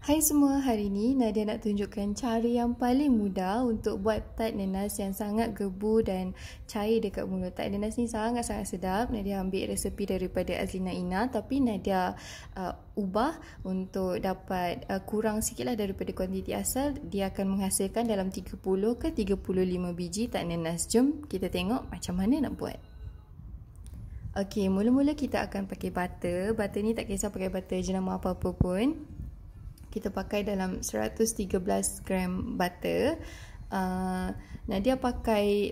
Hai semua, hari ni Nadia nak tunjukkan cara yang paling mudah untuk buat tart nanas yang sangat gebu dan cair dekat mulut. Tart nanas ni sangat-sangat sedap. Nadia ambil resepi daripada Azlina Ina, tapi Nadia ubah untuk dapat kurang sikit lah daripada kuantiti asal. Dia akan menghasilkan dalam 30 ke 35 biji tart nanas. Jom kita tengok macam mana nak buat. Okey, mula-mula kita akan pakai butter. Butter ni tak kisah pakai butter jenama apa-apa pun. Kita pakai dalam 113 gram butter. Nadia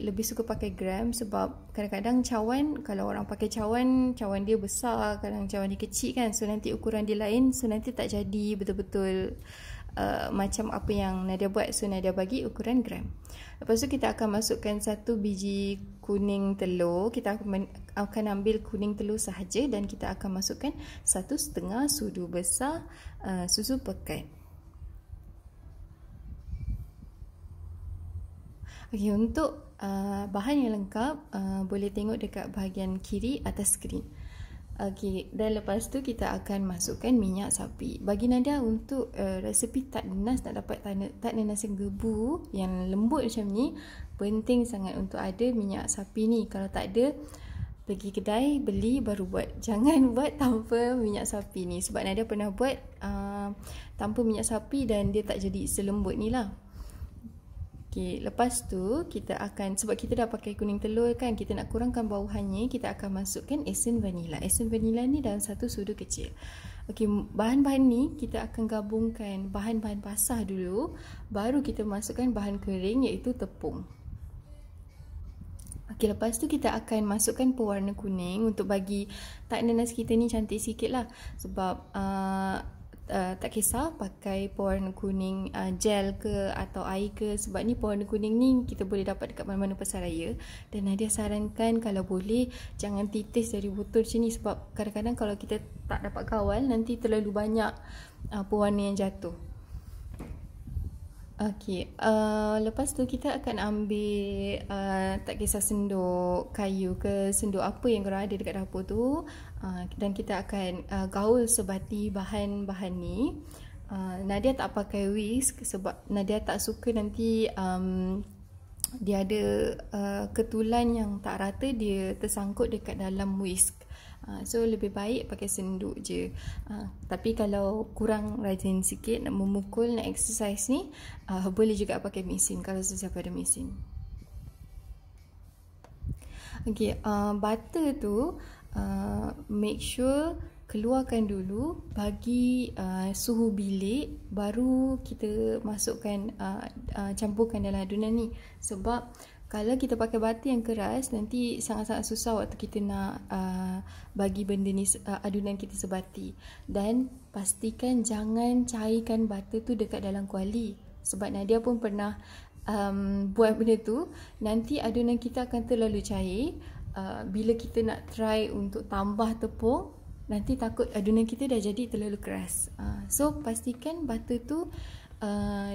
lebih suka pakai gram sebab kadang-kadang cawan, kalau orang pakai cawan dia besar, kadang cawan dia kecil kan, so nanti ukuran dia lain, so nanti tak jadi betul-betul macam apa yang Nadia buat. So Nadia bagi ukuran gram. Lepas tu kita akan masukkan 1 biji kuning telur. Kita akan ambil kuning telur sahaja dan kita akan masukkan 1,5 sudu besar susu pekat. Okey, untuk bahan yang lengkap boleh tengok dekat bahagian kiri atas skrin. Okey, dan lepas tu kita akan masukkan minyak sapi. Bagi Nadia untuk resepi tart nanas, nak dapat tart nanas yang gebu, yang lembut macam ni, penting sangat untuk ada minyak sapi ni. Kalau tak ada, pergi kedai beli baru buat. Jangan buat tanpa minyak sapi ni, sebab Nadia pernah buat tanpa minyak sapi dan dia tak jadi selembut ni lah. Okay, lepas tu kita akan, sebab kita dah pakai kuning telur kan, kita nak kurangkan bauannya, kita akan masukkan esen vanila. Esen vanila ni dalam 1 sudu kecil. Okey, bahan-bahan ni kita akan gabungkan bahan-bahan basah dulu, baru kita masukkan bahan kering iaitu tepung. Okey, lepas tu kita akan masukkan pewarna kuning untuk bagi tart nanas kita ni cantik sikit lah. Sebab tak kisah pakai pewarna kuning gel ke atau air ke, sebab ni pewarna kuning ni kita boleh dapat dekat mana-mana pasaraya. Dan Nadia sarankan kalau boleh jangan titis dari botol macam ni, sebab kadang-kadang kalau kita tak dapat kawal, nanti terlalu banyak pewarna yang jatuh. Okey, lepas tu kita akan ambil tak kisah sendok kayu ke sendok apa yang korang ada dekat dapur tu, dan kita akan gaul sebati bahan-bahan ni. Nadia tak pakai whisk sebab Nadia tak suka nanti dia ada ketulan yang tak rata, dia tersangkut dekat dalam whisk. So lebih baik pakai senduk je. Tapi kalau kurang rajin sikit nak memukul, nak exercise ni, boleh juga pakai mesin kalau sesiapa ada mesin. Okay, butter tu make sure keluarkan dulu, bagi suhu bilik, baru kita masukkan campurkan dalam adunan ni. Sebab kalau kita pakai butter yang keras, nanti sangat-sangat susah waktu kita nak bagi benda ni, adunan kita sebati. Dan pastikan jangan cairkan butter tu dekat dalam kuali, sebab Nadia pun pernah buat benda tu. Nanti adunan kita akan terlalu cair. Bila kita nak try untuk tambah tepung, nanti takut adunan kita dah jadi terlalu keras. So pastikan butter tu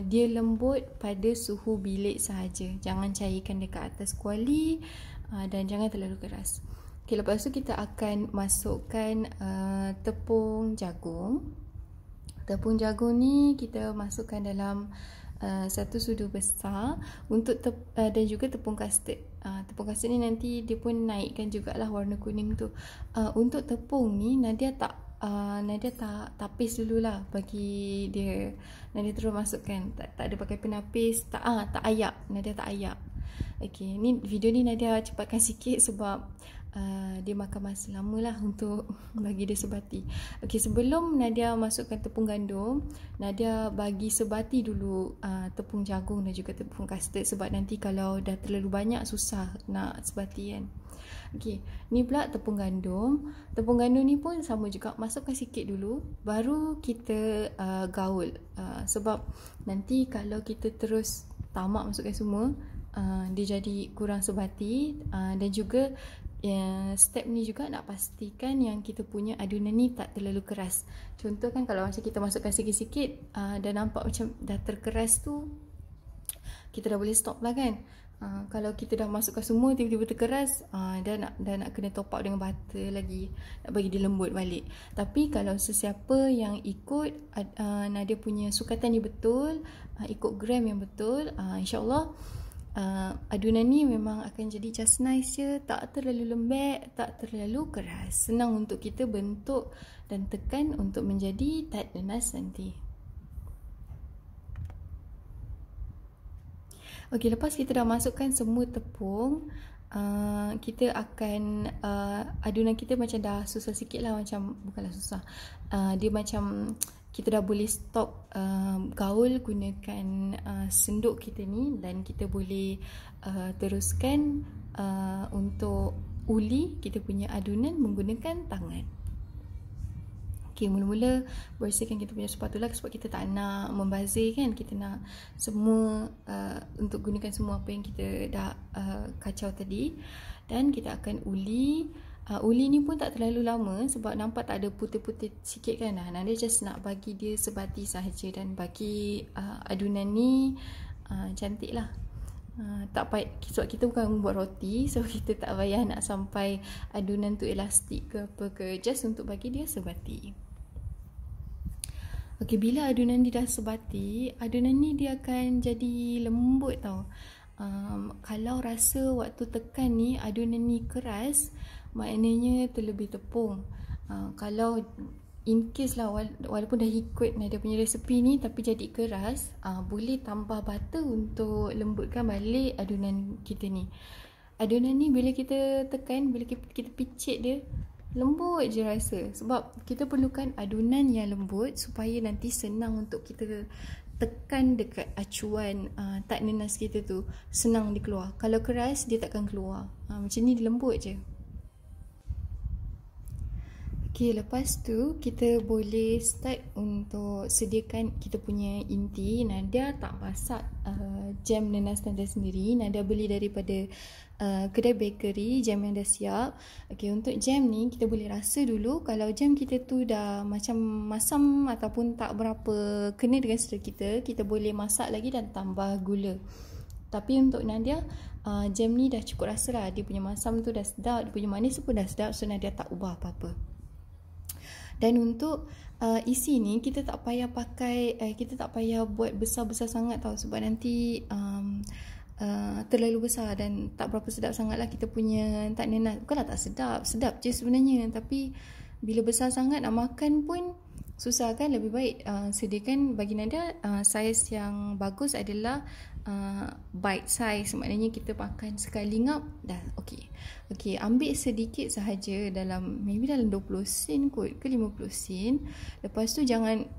dia lembut pada suhu bilik sahaja. Jangan cairkan dekat atas kuali, dan jangan terlalu keras. Okay, lepas tu kita akan masukkan tepung jagung. Tepung jagung ni kita masukkan dalam 1 sudu besar untuk dan juga tepung custard. Tepung custard ni nanti dia pun naikkan jugalah warna kuning tu. Untuk tepung ni Nadia tak tapis dululah bagi dia. Nadia terus masukkan, tak ada pakai penapis, tak ayak. Nadia tak ayak. Okey, ni video ni Nadia cepatkan sikit sebab dia makan masa lama lah untuk bagi dia sebati. Okey, sebelum Nadia masukkan tepung gandum, Nadia bagi sebati dulu tepung jagung dan juga tepung custard, sebab nanti kalau dah terlalu banyak susah nak sebati kan. Okey, ni pula tepung gandum. Tepung gandum ni pun sama juga, masukkan sikit dulu baru kita gaul. Sebab nanti kalau kita terus tamak masukkan semua, dia jadi kurang sebati. Dan juga step ni juga nak pastikan yang kita punya adunan ni tak terlalu keras. Contoh kan, kalau macam kita masukkan sikit-sikit dan nampak macam dah terkeras tu, kita dah boleh stop lah kan. Kalau kita dah masukkan semua tiba-tiba terkeras, dah nak kena top up dengan butter lagi, nak bagi dia lembut balik. Tapi kalau sesiapa yang ikut Nadia punya sukatan ni betul, ikut gram yang betul, insyaAllah adunan ni memang akan jadi just nice je, tak terlalu lembek, tak terlalu keras. Senang untuk kita bentuk dan tekan untuk menjadi tart nanas nanti. Okey, lepas kita dah masukkan semua tepung, kita akan adunan kita macam dah susah sikit lah, macam bukanlah susah, dia macam kita dah boleh stop gaul gunakan senduk kita ni, dan kita boleh teruskan untuk uli kita punya adunan menggunakan tangan. Okay, mula-mula bersihkan kita punya spatula sebab kita tak nak membazir kan, kita nak semua untuk gunakan semua apa yang kita dah kacau tadi. Dan kita akan uli. Uli ni pun tak terlalu lama sebab nampak tak ada putih-putih sikit kan. Nadia just nak bagi dia sebati sahaja dan bagi adunan ni cantik lah. Tak payah, sebab kita bukan buat roti, so kita tak payah nak sampai adunan tu elastik ke apa ke, just untuk bagi dia sebati. Okey, bila adunan dia dah sebati, adunan ni dia akan jadi lembut tau. Kalau rasa waktu tekan ni adunan ni keras, maknanya terlebih tepung. Kalau in case lah, walaupun dah ikut Nadia punya resepi ni tapi jadi keras, boleh tambah butter untuk lembutkan balik adunan kita ni. Adunan ni bila kita tekan, bila kita picit dia, lembut je rasa. Sebab kita perlukan adunan yang lembut supaya nanti senang untuk kita tekan dekat acuan tart nanas kita tu, senang dia keluar. Kalau keras dia takkan keluar. Macam ni dia lembut je. Okay, lepas tu kita boleh start untuk sediakan kita punya inti. Nadia tak masak jam nanas Nadia sendiri. Nadia beli daripada kedai bakery, jam yang dah siap. Okay, untuk jam ni kita boleh rasa dulu kalau jam kita tu dah macam masam ataupun tak berapa kena dengan selera kita, kita boleh masak lagi dan tambah gula. Tapi untuk Nadia, jam ni dah cukup rasa lah. Dia punya masam tu dah sedap, dia punya manis pun dah sedap, so Nadia tak ubah apa-apa. Dan untuk isi ni kita tak payah pakai, kita tak payah buat besar-besar sangat tau, sebab nanti terlalu besar dan tak berapa sedap sangat lah kita punya tart nanas. Bukanlah tak sedap, sedap je sebenarnya, tapi bila besar sangat nak makan pun susah kan. Lebih baik sediakan, bagi Nadia saiz yang bagus adalah bite size, maknanya kita makan sekali ngap dah okey. Okey, ambil sedikit sahaja, dalam maybe dalam 20 sen kot ke 50 sen. Lepas tu jangan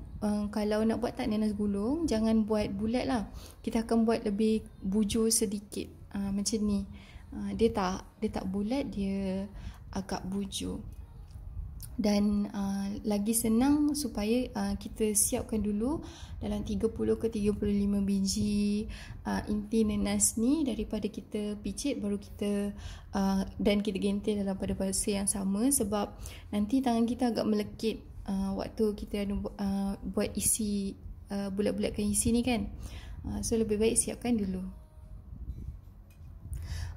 kalau nak buat tart nanas gulung, jangan buat bulat lah. Kita akan buat lebih bujur sedikit, macam ni. Dia tak bulat, dia agak bujur. Dan lagi senang supaya kita siapkan dulu dalam 30 ke 35 biji inti nanas ni daripada kita picit baru kita dan kita gentil dalam pada bahasa yang sama, sebab nanti tangan kita agak melekit waktu kita buat isi bulat-bulatkan isi ni kan. So lebih baik siapkan dulu.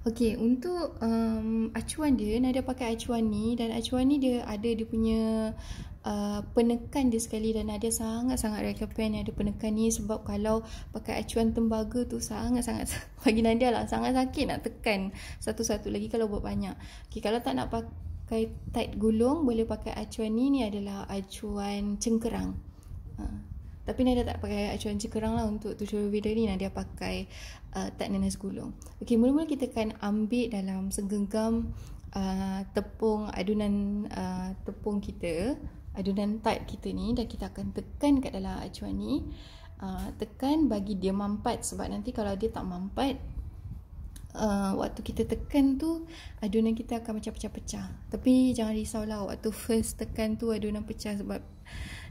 Okey, untuk acuan dia, Nadia pakai acuan ni, dan acuan ni dia ada dia punya penekan dia sekali, dan Nadia sangat-sangat recommend ada penekan ni, sebab kalau pakai acuan tembaga tu sangat-sangat bagi Nadia lah, sangat sakit nak tekan satu-satu, lagi kalau buat banyak. Okey, kalau tak nak pakai tart gulung, boleh pakai acuan ni adalah acuan cengkerang. Tapi Nadia tak pakai acuan cengkerang lah untuk tutorial video ni. Nadia pakai tart nanas gulung. Okey, mula-mula kita akan ambil dalam segenggam tepung adunan tepung kita, adunan tart kita ni, dan kita akan tekan kat dalam acuan ni. Tekan bagi dia mampat, sebab nanti kalau dia tak mampat, waktu kita tekan tu adunan kita akan macam pecah-pecah. Tapi jangan risaulah waktu first tekan tu adunan pecah, sebab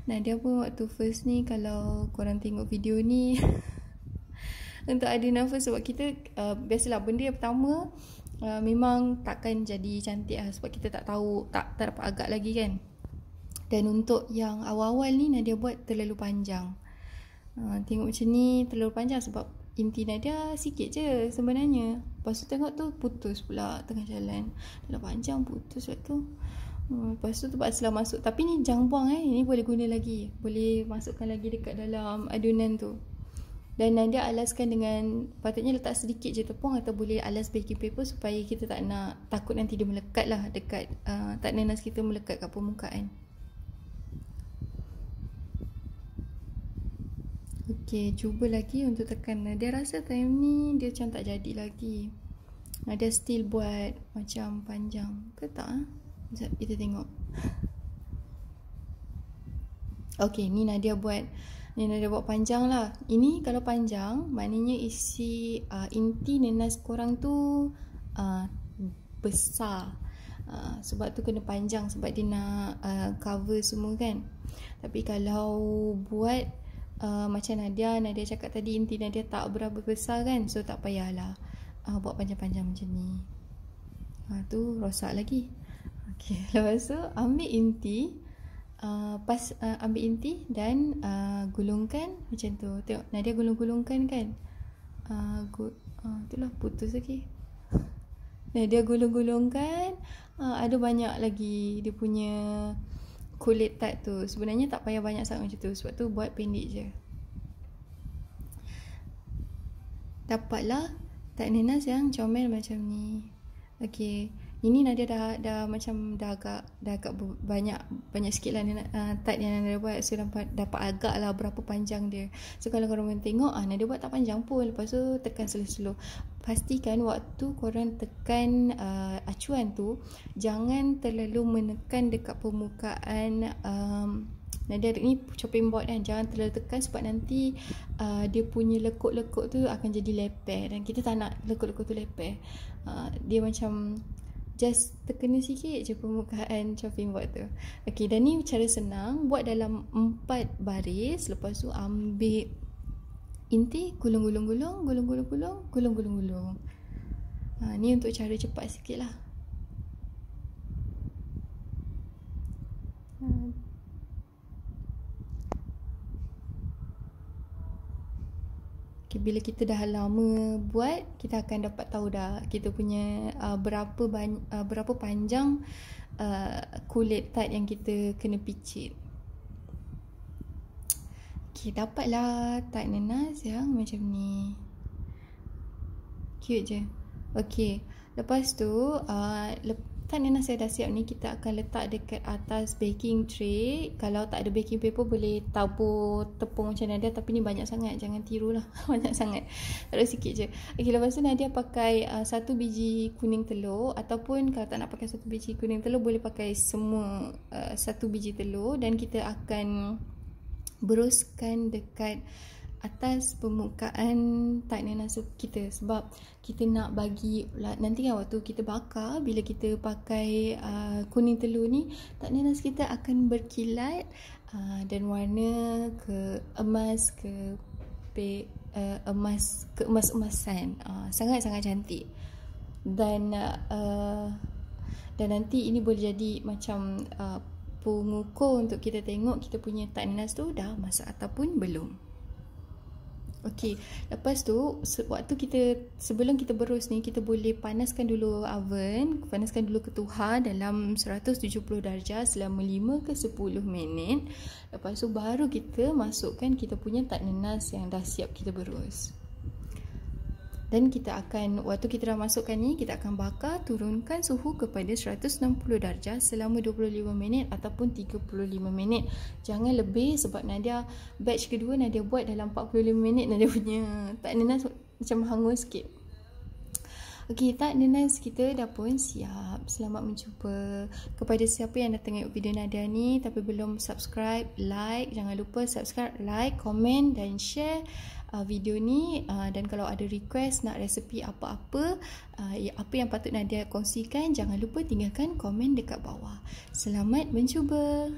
Nadia pun waktu first ni, kalau korang tengok video ni untuk adunan first, sebab kita biasalah benda yang pertama memang takkan jadi cantik lah, sebab kita tak tahu, tak dapat agak lagi kan. Dan untuk yang awal-awal ni Nadia buat terlalu panjang. Tengok macam ni terlalu panjang, sebab inti Nadia sikit je sebenarnya. Lepas tu tengok tu putus pula tengah jalan. Dah panjang putus waktu tu. Lepas tu terpaksa masuk. Tapi ni jangan buang Ini boleh guna lagi. Boleh masukkan lagi dekat dalam adunan tu. Dan Nadia alaskan dengan, patutnya letak sedikit je tepung atau boleh alas baking paper supaya kita tak nak, takut nanti dia melekat lah dekat tak nanas kita melekat kat permukaan. Okey, cuba lagi untuk tekan. Nadia rasa time ni dia macam tak jadi lagi. Nadia still buat macam panjang ke tak? Sekejap kita tengok. Okey, ni Nadia buat panjang lah. Ini kalau panjang maknanya isi inti nanas korang tu besar. Sebab tu kena panjang sebab dia nak cover semua kan. Tapi kalau buat macam Nadia cakap tadi, inti Nadia tak berapa besar kan, so tak payahlah buat panjang-panjang macam ni. Tu rosak lagi. Okey, lepas tu ambil inti, ambil inti dan gulungkan macam tu. Tengok Nadia gulung-gulungkan kan. Itulah putus lagi. Nadia gulung-gulungkan. Ada banyak lagi dia punya kulit tart tu. Sebenarnya tak payah banyak sangat macam tu, sebab tu buat pendek je. Dapatlah tart nanas yang comel macam ni. Okey, ini Nadia dah macam dah agak banyak sikit lah tart yang Nadia buat. So dapat agak lah berapa panjang dia. So kalau korang tengok Nadia buat tak panjang pun. Lepas tu tekan slow-slow. Pastikan waktu korang tekan acuan tu, jangan terlalu menekan dekat permukaan Nadia ni chopping board kan. Jangan terlalu tekan sebab nanti dia punya lekuk-lekuk tu akan jadi leper. Dan kita tak nak lekuk-lekuk tu leper. Dia macam just tekan sikit je permukaan chopping board tu. Okey, dan ni cara senang. Buat dalam 4 baris. Lepas tu ambil inti, gulung-gulung-gulung. Ni untuk cara cepat sikit lah. Bila kita dah lama buat, kita akan dapat tahu dah kita punya berapa panjang kulit tart yang kita kena picit. Okey, dapatlah tart nanas yang macam ni. Cute je. Okey, lepas tu tart nanas saya dah siap ni, kita akan letak dekat atas baking tray. Kalau tak ada baking paper boleh tabur tepung macam Nadia, tapi ni banyak sangat, jangan tirulah. Banyak sangat, taruh sikit je. Okey, lepas tu Nadia pakai 1 biji kuning telur, ataupun kalau tak nak pakai 1 biji kuning telur boleh pakai semua 1 biji telur. Dan kita akan beruskan dekat atas permukaan tart nanas kita, sebab kita nak bagi nanti kan waktu kita bakar, bila kita pakai kuning telur ni, tart nanas kita akan berkilat dan warna emas emas-emasan. Sangat-sangat cantik. Dan nanti ini boleh jadi macam pengukur untuk kita tengok kita punya tart nanas tu dah masak ataupun belum. Okey, lepas tu sebelum kita berus ni, kita boleh panaskan dulu oven, panaskan dulu ketuhar dalam 170 darjah selama 5 ke 10 minit. Lepas tu baru kita masukkan kita punya tart nanas yang dah siap kita berus. Dan kita akan, waktu kita dah masukkan ni, kita akan bakar, turunkan suhu kepada 160 darjah selama 25 minit ataupun 35 minit. Jangan lebih, sebab Nadia batch kedua Nadia buat dalam 45 minit. Nadia punya tart nanas macam hangus sikit. Okey, tart nanas kita dah pun siap. Selamat mencuba. Kepada siapa yang dah tengok video Nadia ni tapi belum subscribe, like, jangan lupa subscribe, like, komen dan share video ni. Dan kalau ada request nak resepi apa-apa, apa yang patut Nadia kongsikan, jangan lupa tinggalkan komen dekat bawah. Selamat mencuba.